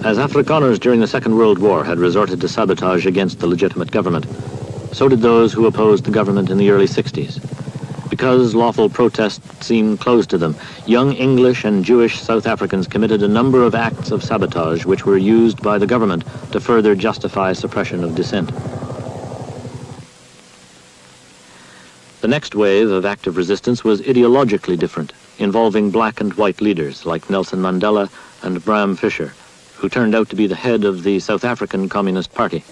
As Afrikaners during the Second World War had resorted to sabotage against the legitimate government, so did those who opposed the government in the early 60s. Because lawful protest seemed closed to them, young English and Jewish South Africans committed a number of acts of sabotage which were used by the government to further justify suppression of dissent. The next wave of active resistance was ideologically different, involving black and white leaders like Nelson Mandela and Bram Fischer, who turned out to be the head of the South African Communist Party.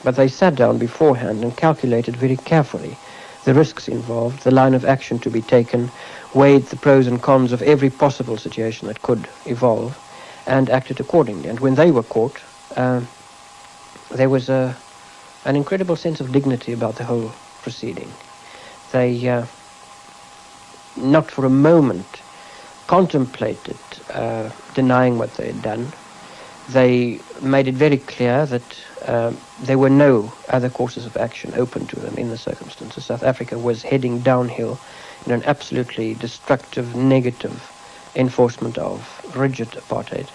But they sat down beforehand and calculated very carefully the risks involved, the line of action to be taken, weighed the pros and cons of every possible situation that could evolve, and acted accordingly. And when they were caught, there was an incredible sense of dignity about the whole proceeding. They, not for a moment, contemplated denying what they had done. They made it very clear that there were no other courses of action open to them in the circumstances. South Africa was heading downhill in an absolutely destructive, negative enforcement of rigid apartheid.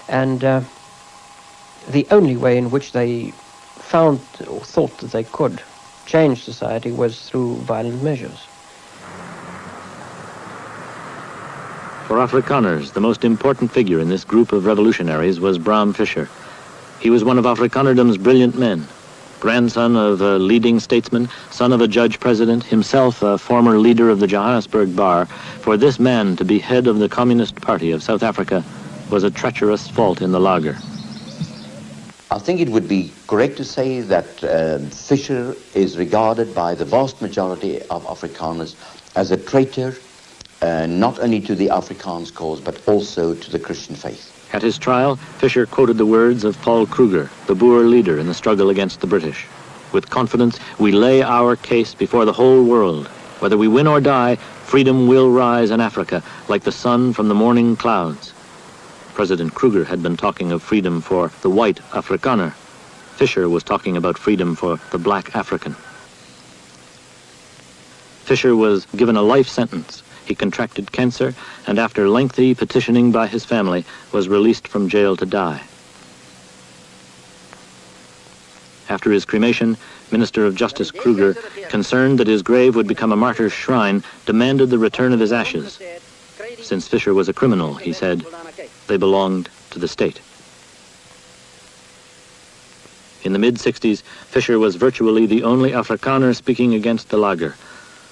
And the only way in which they found or thought that they could change society was through violent measures. For Afrikaners, the most important figure in this group of revolutionaries was Bram Fischer. He was one of Afrikanerdom's brilliant men, grandson of a leading statesman, son of a judge-president, himself a former leader of the Johannesburg Bar. For this man to be head of the Communist Party of South Africa was a treacherous fault in the lager. I think it would be correct to say that Fischer is regarded by the vast majority of Afrikaners as a traitor, not only to the Afrikaans cause, but also to the Christian faith. At his trial, Fischer quoted the words of Paul Kruger, the Boer leader in the struggle against the British. With confidence, we lay our case before the whole world. Whether we win or die, freedom will rise in Africa like the sun from the morning clouds. President Kruger had been talking of freedom for the white Afrikaner. Fischer was talking about freedom for the black African. Fischer was given a life sentence. He contracted cancer, and after lengthy petitioning by his family, was released from jail to die. After his cremation, Minister of Justice Kruger, concerned that his grave would become a martyr's shrine, demanded the return of his ashes. Since Fischer was a criminal, he said, they belonged to the state. In the mid-60s, Fischer was virtually the only Afrikaner speaking against the lager.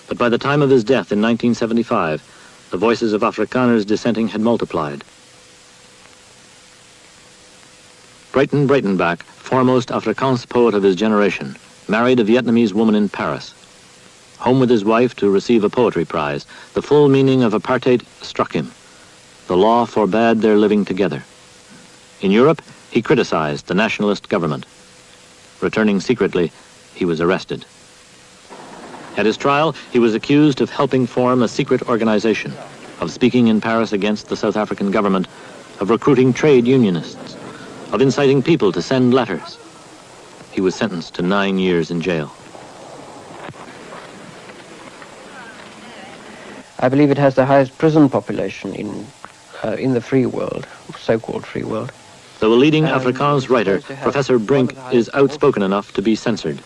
But by the time of his death in 1975, the voices of Afrikaners dissenting had multiplied. Breiten Breitenbach, foremost Afrikaans poet of his generation, married a Vietnamese woman in Paris. Home with his wife to receive a poetry prize, the full meaning of apartheid struck him. The law forbade their living together. In Europe, he criticized the nationalist government. Returning secretly, he was arrested. At his trial, he was accused of helping form a secret organization, of speaking in Paris against the South African government, of recruiting trade unionists, of inciting people to send letters. He was sentenced to 9 years in jail. I believe it has the highest prison population in the free world, so-called free world. Though a leading Afrikaans writer, Professor Brink is outspoken enough to be censored.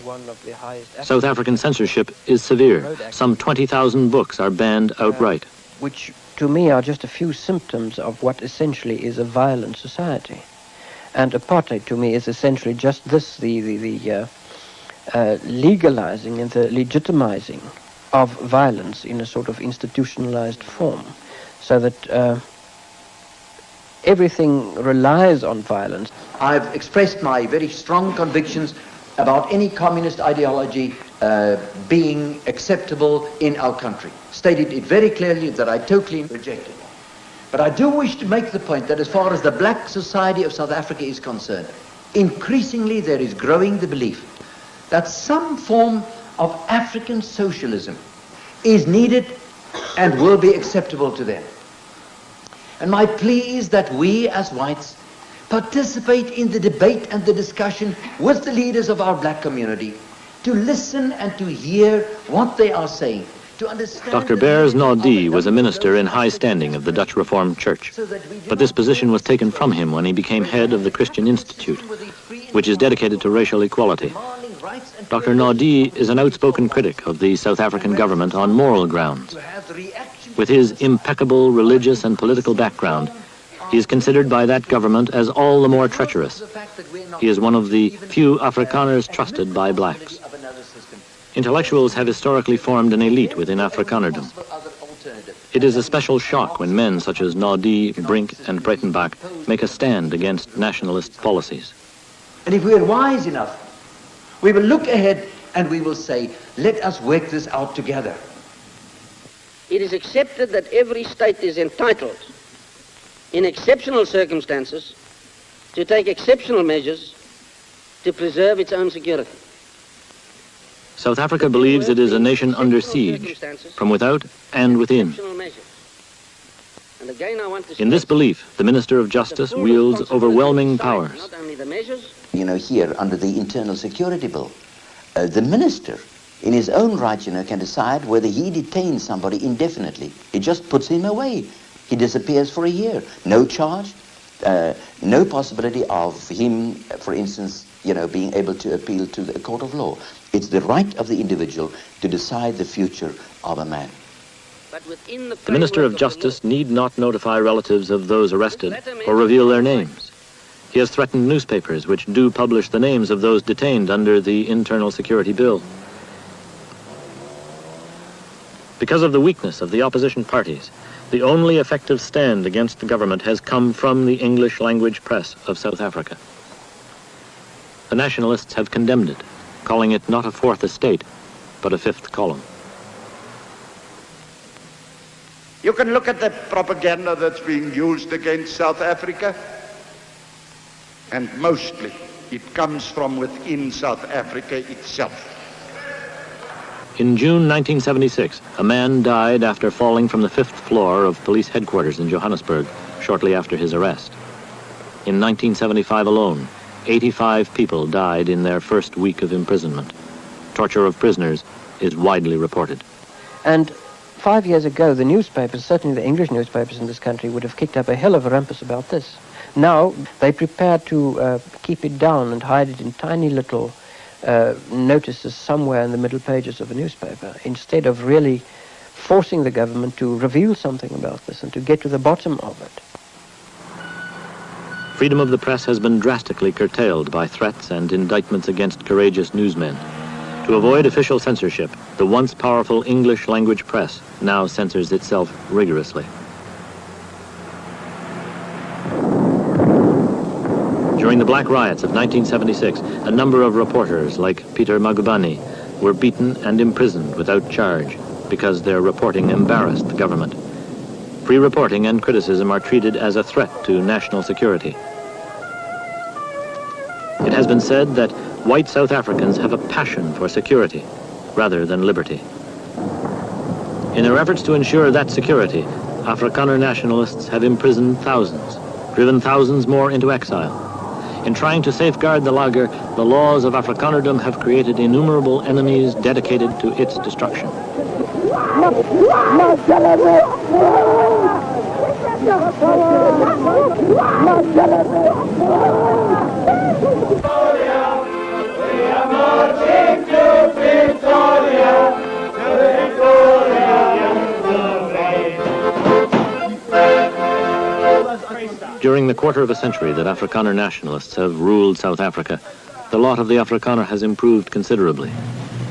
South African censorship is severe. Some 20,000 books are banned outright. Which, to me, are just a few symptoms of what essentially is a violent society. And apartheid, to me, is essentially just this, the legalizing and the legitimizing of violence in a sort of institutionalized form, so that everything relies on violence. I've expressed my very strong convictions about any communist ideology being acceptable in our country. Stated it very clearly that I totally reject it. But I do wish to make the point that as far as the black society of South Africa is concerned, increasingly there is growing the belief that some form of African socialism is needed and will be acceptable to them. And my plea is that we as whites participate in the debate and the discussion with the leaders of our black community, to listen and to hear what they are saying, to understand... Dr. Beers Naudé was a minister in high standing of the Dutch Reformed Church, but this position was taken from him when he became head of the Christian Institute, which is dedicated to racial equality. Dr. Naudé is an outspoken critic of the South African government on moral grounds. With his impeccable religious and political background, he is considered by that government as all the more treacherous. He is one of the few Afrikaners trusted by blacks. Intellectuals have historically formed an elite within Afrikanerdom. It is a special shock when men such as Naudé, Brink, and Breitenbach make a stand against nationalist policies. And if we are wise enough, we will look ahead and we will say, let us work this out together. It is accepted that every state is entitled, in exceptional circumstances, to take exceptional measures to preserve its own security. South Africa believes it is a nation under siege, from without and within. In this belief, the Minister of Justice wields overwhelming powers. You know, here, under the Internal Security Bill, the minister, in his own right, you know, can decide whether he detains somebody indefinitely. It just puts him away. He disappears for a year. No charge, no possibility of him, for instance, you know, being able to appeal to the court of law. It's the right of the individual to decide the future of a man. The Minister of Justice need not notify relatives of those arrested or reveal their names. He has threatened newspapers which do publish the names of those detained under the Internal Security Bill. Because of the weakness of the opposition parties, the only effective stand against the government has come from the English language press of South Africa. The nationalists have condemned it, calling it not a fourth estate, but a fifth column. You can look at the propaganda that's being used against South Africa, and mostly it comes from within South Africa itself. In June 1976, a man died after falling from the 5th floor of police headquarters in Johannesburg shortly after his arrest. In 1975 alone, 85 people died in their first week of imprisonment. Torture of prisoners is widely reported. And 5 years ago, the newspapers, certainly the English newspapers in this country, would have kicked up a hell of a rumpus about this. Now, they prepare to keep it down and hide it in tiny little notices somewhere in the middle pages of a newspaper, instead of really forcing the government to reveal something about this and to get to the bottom of it. Freedom of the press has been drastically curtailed by threats and indictments against courageous newsmen. To avoid official censorship, the once powerful English language press now censors itself rigorously. During the Black Riots of 1976, a number of reporters, like Peter Magubane, were beaten and imprisoned without charge because their reporting embarrassed the government. Free reporting and criticism are treated as a threat to national security. It has been said that white South Africans have a passion for security rather than liberty. In their efforts to ensure that security, Afrikaner nationalists have imprisoned thousands, driven thousands more into exile. In trying to safeguard the lager, the laws of Afrikanerdom have created innumerable enemies dedicated to its destruction. During the quarter of a century that Afrikaner nationalists have ruled South Africa, the lot of the Afrikaner has improved considerably.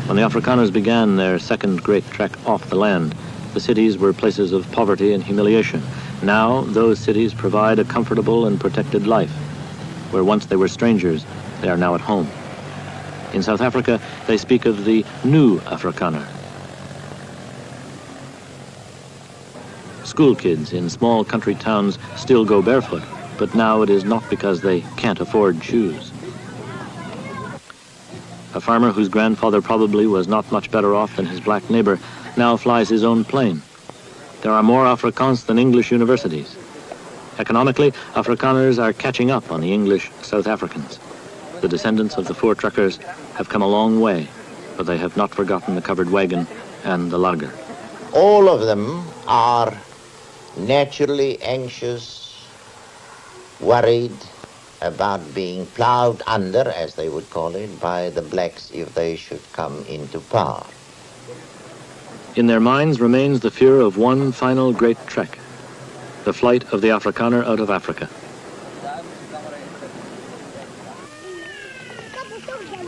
When the Afrikaners began their second great trek off the land, the cities were places of poverty and humiliation. Now, those cities provide a comfortable and protected life. Where once they were strangers, they are now at home. In South Africa, they speak of the new Afrikaner. School kids in small country towns still go barefoot, but now it is not because they can't afford shoes. A farmer whose grandfather probably was not much better off than his black neighbor now flies his own plane. There are more Afrikaans than English universities. Economically, Afrikaners are catching up on the English South Africans. The descendants of the four truckers have come a long way, but they have not forgotten the covered wagon and the lager. all of them are naturally anxious, worried about being plowed under, as they would call it, by the blacks if they should come into power. In their minds remains the fear of one final great trek, the flight of the Afrikaner out of Africa.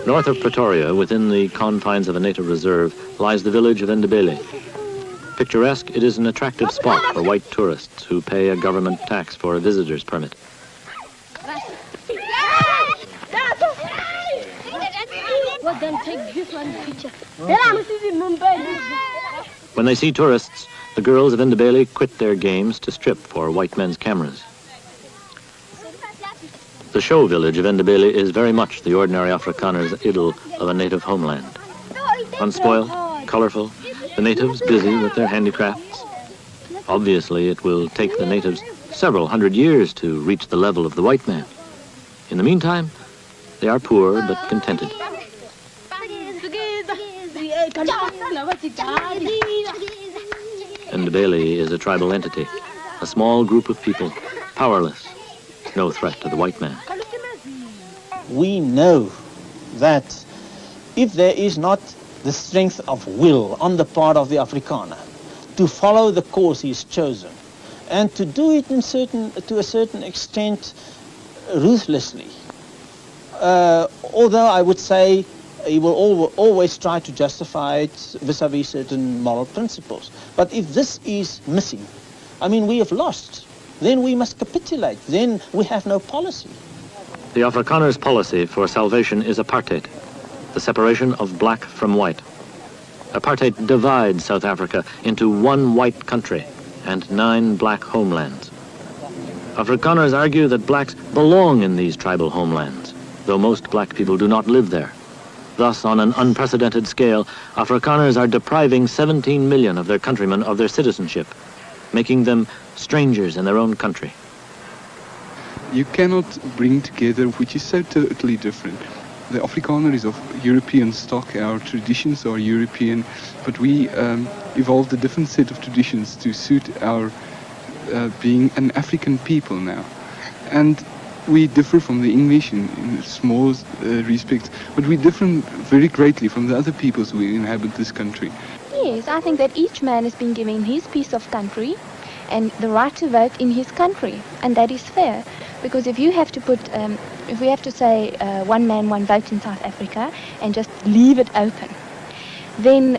North of Pretoria, within the confines of a native reserve, lies the village of Ndebele. Picturesque, it is an attractive spot for white tourists who pay a government tax for a visitor's permit. When they see tourists, the girls of Ndebele quit their games to strip for white men's cameras. The show village of Ndebele is very much the ordinary Afrikaner's idyll of a native homeland. Unspoiled, colorful, the natives busy with their handicrafts. Obviously, it will take the natives several hundred years to reach the level of the white man. In the meantime, they are poor but contented. Ndebele is a tribal entity, a small group of people, powerless, no threat to the white man. We know that if there is not the strength of will on the part of the Afrikaner to follow the course he's chosen and to do it to a certain extent ruthlessly, although I would say he will always try to justify it vis-a-vis certain moral principles. But if this is missing, I mean, we have lost. Then we must capitulate. Then we have no policy. The Afrikaner's policy for salvation is apartheid, the separation of black from white. Apartheid divides South Africa into one white country and 9 black homelands. Afrikaners argue that blacks belong in these tribal homelands, though most black people do not live there. Thus, on an unprecedented scale, Afrikaners are depriving 17 million of their countrymen of their citizenship, making them strangers in their own country. You cannot bring together, which is so totally different. The Afrikaner is of European stock, our traditions are European, but we evolved a different set of traditions to suit our being an African people now. And we differ from the English in small respects, but we differ very greatly from the other peoples who inhabit this country. Yes, I think that each man has been given his piece of country and the right to vote in his country, and that is fair. Because if you have to put, if we have to say one man, one vote in South Africa and just leave it open, then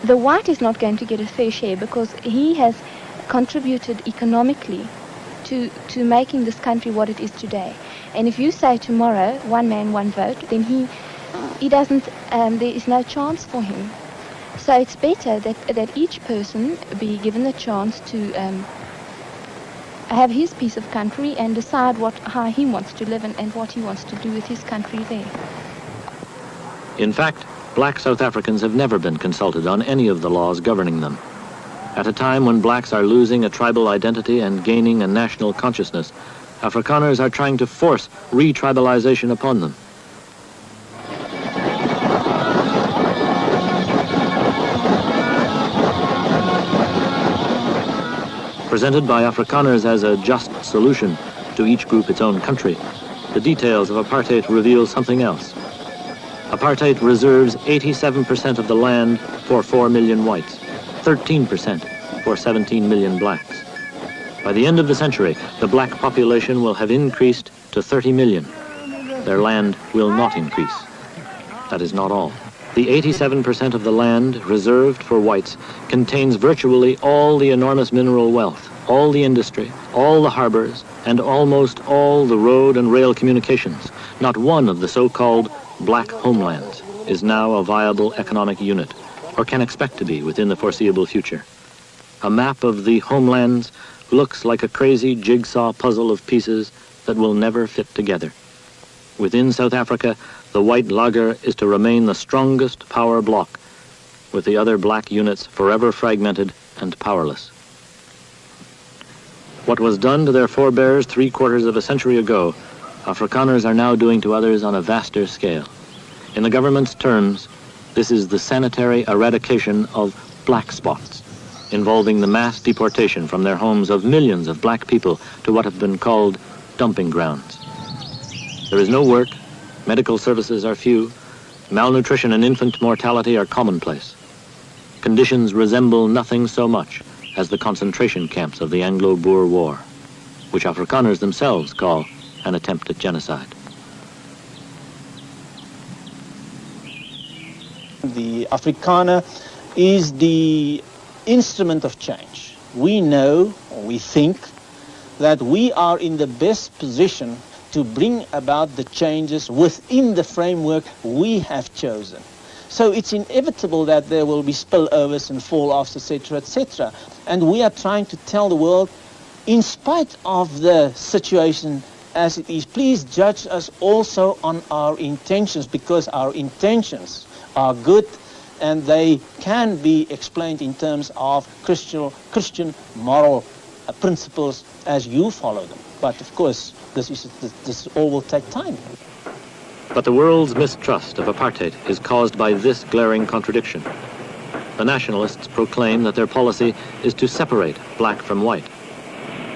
the white is not going to get a fair share because he has contributed economically to making this country what it is today. And if you say tomorrow, one man, one vote, then he doesn't, there is no chance for him. So it's better that each person be given the chance to have his piece of country and decide how he wants to live and what he wants to do with his country there. In fact, black South Africans have never been consulted on any of the laws governing them. At a time when blacks are losing a tribal identity and gaining a national consciousness, Afrikaners are trying to force re-tribalization upon them. Presented by Afrikaners as a just solution to each group its own country, the details of apartheid reveal something else. Apartheid reserves 87% of the land for 4 million whites, 13% for 17 million blacks. By the end of the century, the black population will have increased to 30 million. Their land will not increase. That is not all. The 87% of the land reserved for whites contains virtually all the enormous mineral wealth, all the industry, all the harbors, and almost all the road and rail communications. Not one of the so-called black homelands is now a viable economic unit, or can expect to be within the foreseeable future. A map of the homelands looks like a crazy jigsaw puzzle of pieces that will never fit together. Within South Africa, the white lager is to remain the strongest power bloc, with the other black units forever fragmented and powerless. What was done to their forebears 3/4 of a century ago, Afrikaners are now doing to others on a vaster scale. In the government's terms, this is the sanitary eradication of black spots, involving the mass deportation from their homes of millions of black people to what have been called dumping grounds. There is no work, medical services are few, malnutrition and infant mortality are commonplace. Conditions resemble nothing so much as the concentration camps of the Anglo-Boer War, which Afrikaners themselves call an attempt at genocide. The Afrikaner is the instrument of change. We know, or we think, that we are in the best position to bring about the changes within the framework we have chosen. So it's inevitable that there will be spillovers and fall-offs, etc., etc. And we are trying to tell the world, in spite of the situation as it is, please judge us also on our intentions, because our intentions are good and they can be explained in terms of Christian moral principles as you follow them. But of course, this all will take time. But the world's mistrust of apartheid is caused by this glaring contradiction. The nationalists proclaim that their policy is to separate black from white.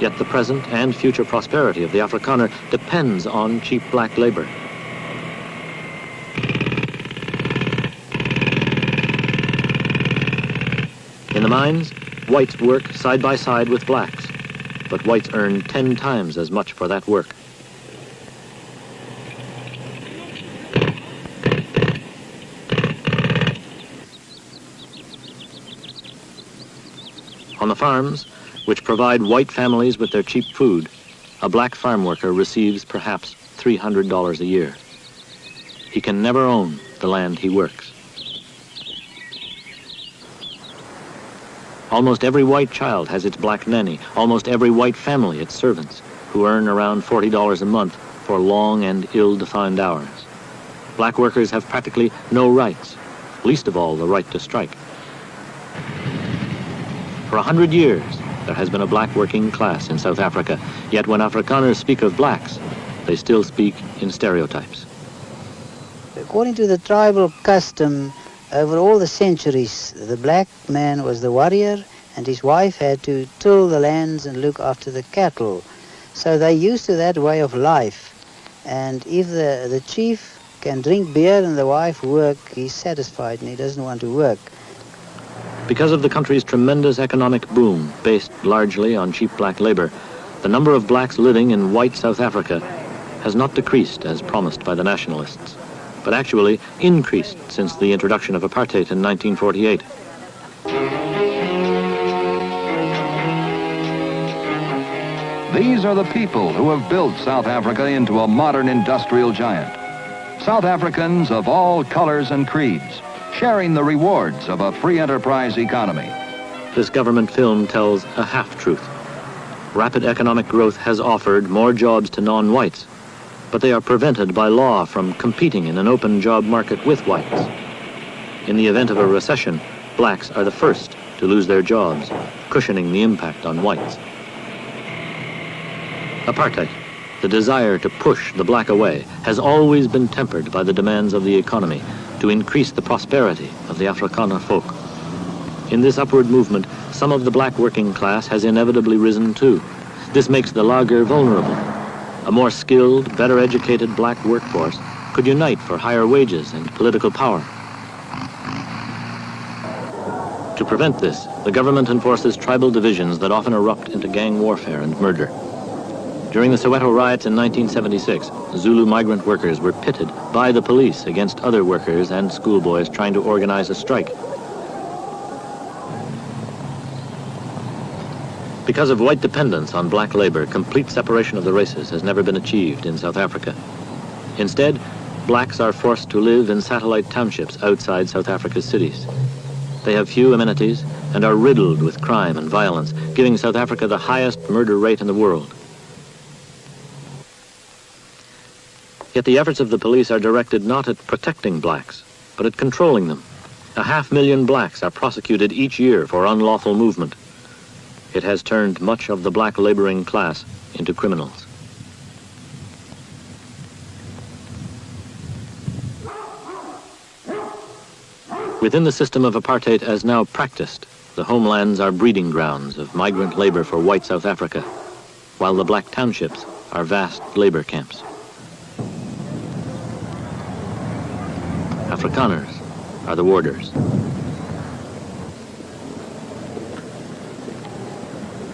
Yet the present and future prosperity of the Afrikaner depends on cheap black labor. In the mines, whites work side by side with blacks, but whites earn 10 times as much for that work. On the farms, which provide white families with their cheap food, a black farm worker receives perhaps $300 a year. He can never own the land he works. Almost every white child has its black nanny, almost every white family its servants, who earn around $40 a month for long and ill-defined hours. Black workers have practically no rights, least of all the right to strike. For 100 years, there has been a black working class in South Africa, yet when Afrikaners speak of blacks, they still speak in stereotypes. According to the tribal custom, over all the centuries, the black man was the warrior and his wife had to till the lands and look after the cattle. So they're used to that way of life. And if the chief can drink beer and the wife work, he's satisfied and he doesn't want to work. Because of the country's tremendous economic boom, based largely on cheap black labor, the number of blacks living in white South Africa has not decreased as promised by the nationalists, but actually increased since the introduction of apartheid in 1948. These are the people who have built South Africa into a modern industrial giant. South Africans of all colors and creeds, sharing the rewards of a free enterprise economy. This government film tells a half-truth. Rapid economic growth has offered more jobs to non-whites, but they are prevented by law from competing in an open job market with whites. In the event of a recession, blacks are the first to lose their jobs, cushioning the impact on whites. Apartheid, the desire to push the black away, has always been tempered by the demands of the economy to increase the prosperity of the Afrikaner folk. In this upward movement, some of the black working class has inevitably risen too. This makes the lager vulnerable. A more skilled, better educated black workforce could unite for higher wages and political power. To prevent this, the government enforces tribal divisions that often erupt into gang warfare and murder. During the Soweto riots in 1976, Zulu migrant workers were pitted by the police against other workers and schoolboys trying to organize a strike. Because of white dependence on black labor, complete separation of the races has never been achieved in South Africa. Instead, blacks are forced to live in satellite townships outside South Africa's cities. They have few amenities and are riddled with crime and violence, giving South Africa the highest murder rate in the world. Yet the efforts of the police are directed not at protecting blacks, but at controlling them. 500,000 blacks are prosecuted each year for unlawful movement. It has turned much of the black laboring class into criminals. Within the system of apartheid as now practiced, the homelands are breeding grounds of migrant labor for white South Africa, while the black townships are vast labor camps. Afrikaners are the warders.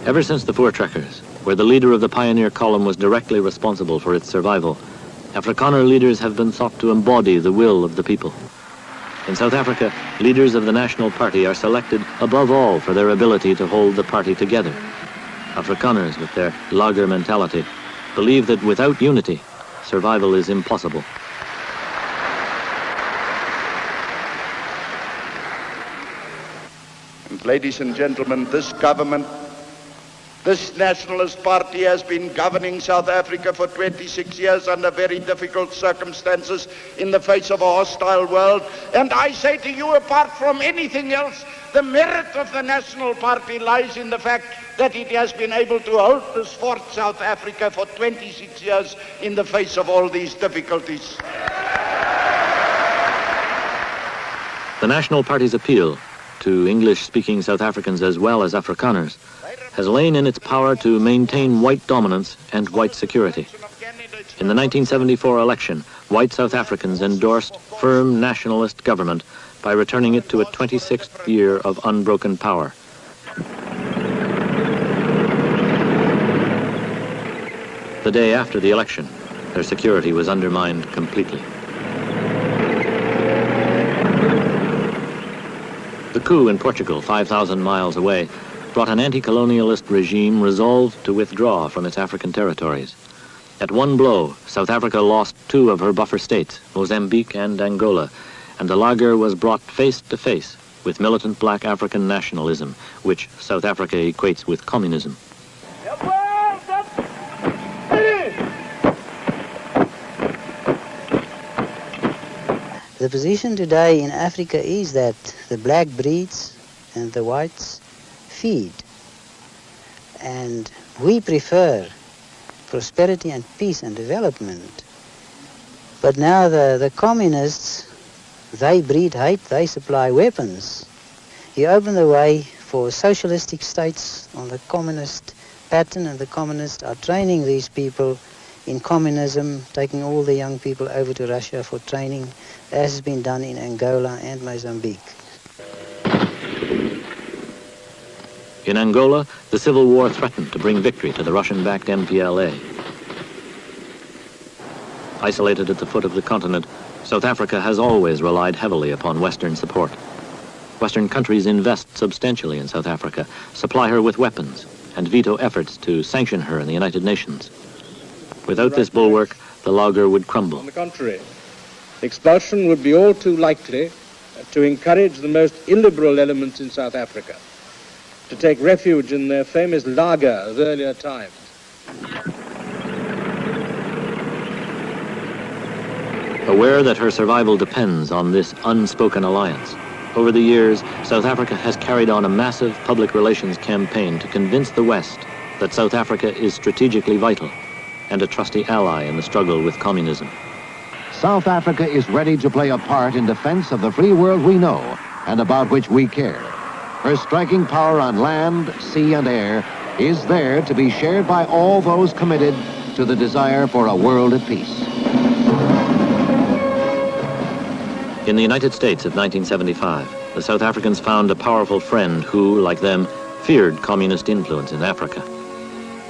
Ever since the Voortrekkers, where the leader of the pioneer column was directly responsible for its survival, Afrikaner leaders have been thought to embody the will of the people. In South Africa, leaders of the National Party are selected above all for their ability to hold the party together. Afrikaners, with their lager mentality, believe that without unity, survival is impossible. And ladies and gentlemen, this government, this Nationalist Party has been governing South Africa for 26 years under very difficult circumstances in the face of a hostile world. And I say to you, apart from anything else, the merit of the National Party lies in the fact that it has been able to hold this Fort South Africa for 26 years in the face of all these difficulties. The National Party's appeal to English-speaking South Africans as well as Afrikaners has lain in its power to maintain white dominance and white security. In the 1974 election, white South Africans endorsed firm nationalist government by returning it to a 26th year of unbroken power. The day after the election, their security was undermined completely. The coup in Portugal, 5,000 miles away, brought an anti-colonialist regime resolved to withdraw from its African territories. At one blow, South Africa lost two of her buffer states, Mozambique and Angola, and the lager was brought face to face with militant black African nationalism, which South Africa equates with communism. The position today in Africa is that the black breeds and the whites feed. And we prefer prosperity and peace and development. But now the communists, they breed hate, they supply weapons. You open the way for socialistic states on the communist pattern, and the communists are training these people in communism, taking all the young people over to Russia for training, as has been done in Angola and Mozambique. In Angola, the civil war threatened to bring victory to the Russian-backed MPLA. Isolated at the foot of the continent, South Africa has always relied heavily upon Western support. Western countries invest substantially in South Africa, supply her with weapons, and veto efforts to sanction her in the United Nations. Without this bulwark, the lager would crumble. On the contrary, expulsion would be all too likely to encourage the most illiberal elements in South Africa to take refuge in their famous lager of earlier times. Aware that her survival depends on this unspoken alliance, over the years, South Africa has carried on a massive public relations campaign to convince the West that South Africa is strategically vital and a trusty ally in the struggle with communism. South Africa is ready to play a part in defense of the free world we know and about which we care. Her striking power on land, sea, and air is there to be shared by all those committed to the desire for a world at peace. In the United States of 1975, the South Africans found a powerful friend who, like them, feared communist influence in Africa.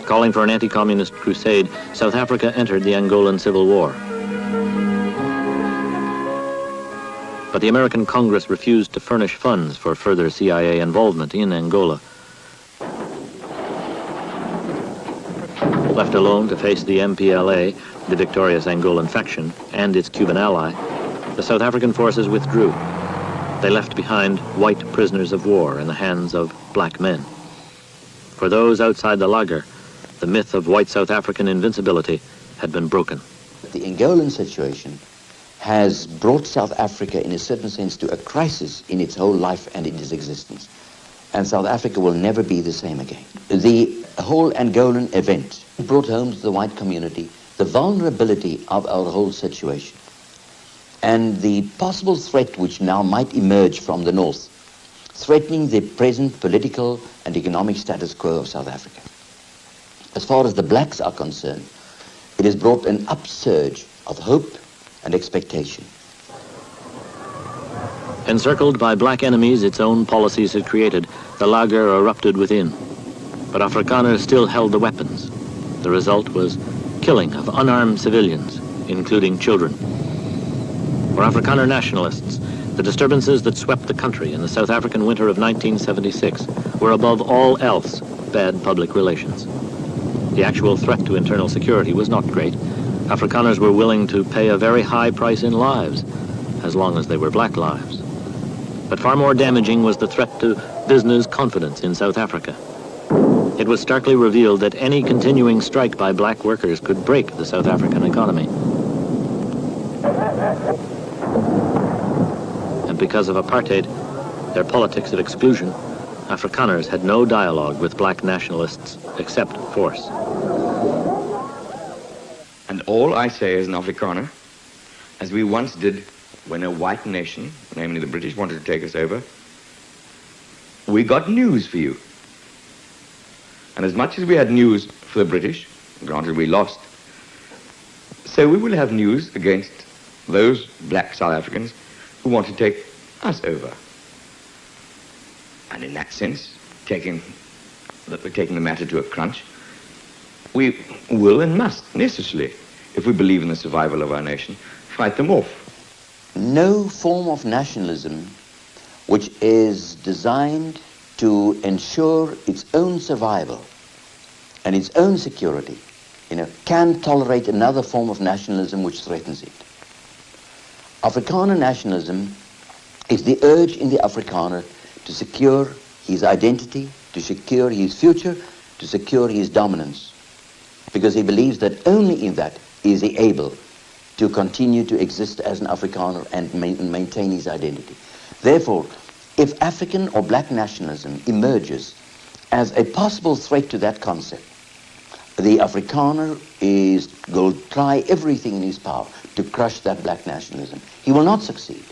Calling for an anti-communist crusade, South Africa entered the Angolan Civil War. But the American Congress refused to furnish funds for further CIA involvement in Angola. Left alone to face the MPLA, the victorious Angolan faction, and its Cuban ally, the South African forces withdrew. They left behind white prisoners of war in the hands of black men. For those outside the lager, the myth of white South African invincibility had been broken. The Angolan situation has brought South Africa, in a certain sense, to a crisis in its whole life and in its existence. And South Africa will never be the same again. The whole Angolan event brought home to the white community the vulnerability of our whole situation and the possible threat which now might emerge from the north threatening the present political and economic status quo of South Africa. As far as the blacks are concerned, it has brought an upsurge of hope and expectation. Encircled by black enemies its own policies had created, the lager erupted within. But Afrikaners still held the weapons. The result was killing of unarmed civilians, including children. For Afrikaner nationalists, the disturbances that swept the country in the South African winter of 1976 were above all else bad public relations. The actual threat to internal security was not great. Afrikaners were willing to pay a very high price in lives, as long as they were black lives. But far more damaging was the threat to business confidence in South Africa. It was starkly revealed that any continuing strike by black workers could break the South African economy. And because of apartheid, their politics of exclusion, Afrikaners had no dialogue with black nationalists except force. And all I say as an Afrikaner, as we once did when a white nation, namely the British, wanted to take us over, we got news for you. And as much as we had news for the British, granted we lost, so we will have news against those black South Africans who want to take us over. And in that sense, taking the matter to a crunch, we will and must necessarily, if we believe in the survival of our nation, fight them off. No form of nationalism which is designed to ensure its own survival and its own security, can tolerate another form of nationalism which threatens it. Afrikaner nationalism is the urge in the Afrikaner to secure his identity, to secure his future, to secure his dominance, because he believes that only in that is he able to continue to exist as an Afrikaner and maintain his identity. Therefore, if African or black nationalism emerges as a possible threat to that concept, the Afrikaner will try everything in his power to crush that black nationalism. He will not succeed.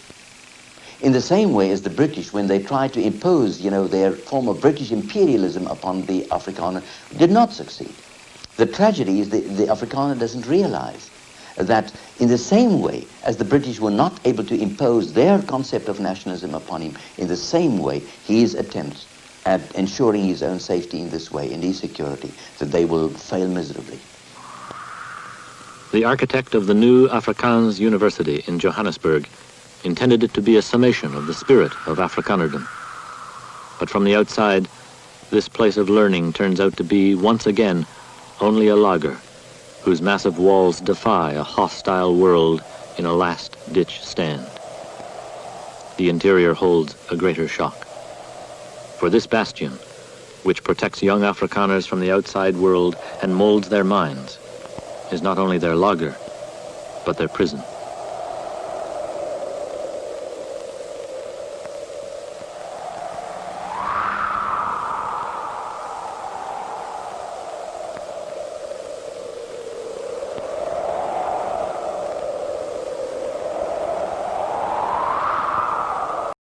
In the same way as the British, when they tried to impose, their form of British imperialism upon the Afrikaner, did not succeed. The tragedy is the Afrikaner doesn't realize that in the same way as the British were not able to impose their concept of nationalism upon him, in the same way his attempts at ensuring his own safety in this way, and his security, that they will fail miserably. The architect of the new Afrikaans University in Johannesburg intended it to be a summation of the spirit of Afrikanerdom. But from the outside, this place of learning turns out to be, once again, only a lager, whose massive walls defy a hostile world in a last-ditch stand. The interior holds a greater shock. For this bastion, which protects young Afrikaners from the outside world and molds their minds, is not only their lager, but their prison.